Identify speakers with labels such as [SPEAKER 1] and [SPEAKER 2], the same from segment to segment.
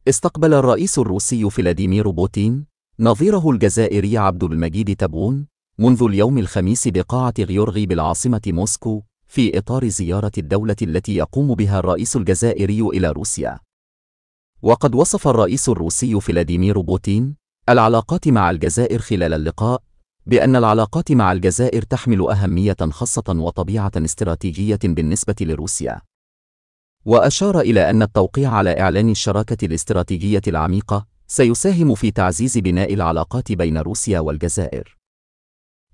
[SPEAKER 1] استقبل الرئيس الروسي فلاديمير بوتين نظيره الجزائري عبد المجيد تبون منذ اليوم الخميس بقاعة غيورغي بالعاصمة موسكو في إطار زيارة الدولة التي يقوم بها الرئيس الجزائري إلى روسيا. وقد وصف الرئيس الروسي فلاديمير بوتين العلاقات مع الجزائر خلال اللقاء بأن العلاقات مع الجزائر تحمل أهمية خاصة وطبيعة استراتيجية بالنسبة لروسيا. وأشار إلى أن التوقيع على إعلان الشراكة الاستراتيجية العميقة سيساهم في تعزيز بناء العلاقات بين روسيا والجزائر.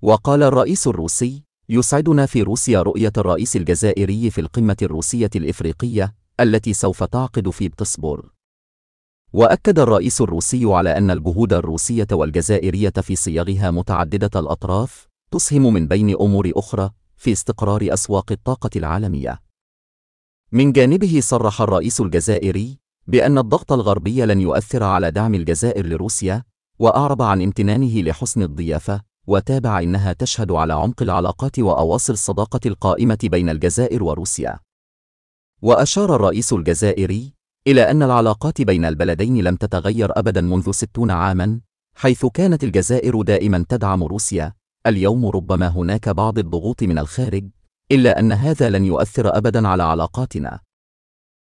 [SPEAKER 1] وقال الرئيس الروسي: يسعدنا في روسيا رؤية الرئيس الجزائري في القمة الروسية الإفريقية التي سوف تعقد في بطسبورغ. وأكد الرئيس الروسي على أن الجهود الروسية والجزائرية في صياغها متعددة الأطراف تسهم من بين أمور أخرى في استقرار أسواق الطاقة العالمية. من جانبه صرح الرئيس الجزائري بأن الضغط الغربي لن يؤثر على دعم الجزائر لروسيا، وأعرب عن امتنانه لحسن الضيافة، وتابع إنها تشهد على عمق العلاقات وأواصر الصداقة القائمة بين الجزائر وروسيا. وأشار الرئيس الجزائري إلى أن العلاقات بين البلدين لم تتغير أبدا منذ 60 عاما، حيث كانت الجزائر دائما تدعم روسيا. اليوم ربما هناك بعض الضغوط من الخارج، إلا أن هذا لن يؤثر أبدا على علاقاتنا.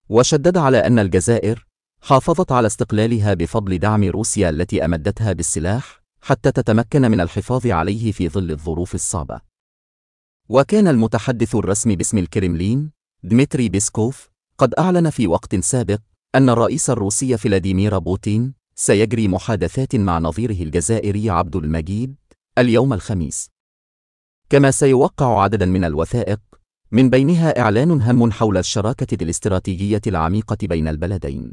[SPEAKER 1] وشدد على أن الجزائر حافظت على استقلالها بفضل دعم روسيا التي أمدتها بالسلاح حتى تتمكن من الحفاظ عليه في ظل الظروف الصعبة. وكان المتحدث الرسمي باسم الكرملين دمتري بيسكوف قد أعلن في وقت سابق أن الرئيس الروسي فلاديمير بوتين سيجري محادثات مع نظيره الجزائري عبد المجيد اليوم الخميس، كما سيوقع عددا من الوثائق من بينها إعلان هام حول الشراكة الاستراتيجية العميقة بين البلدين.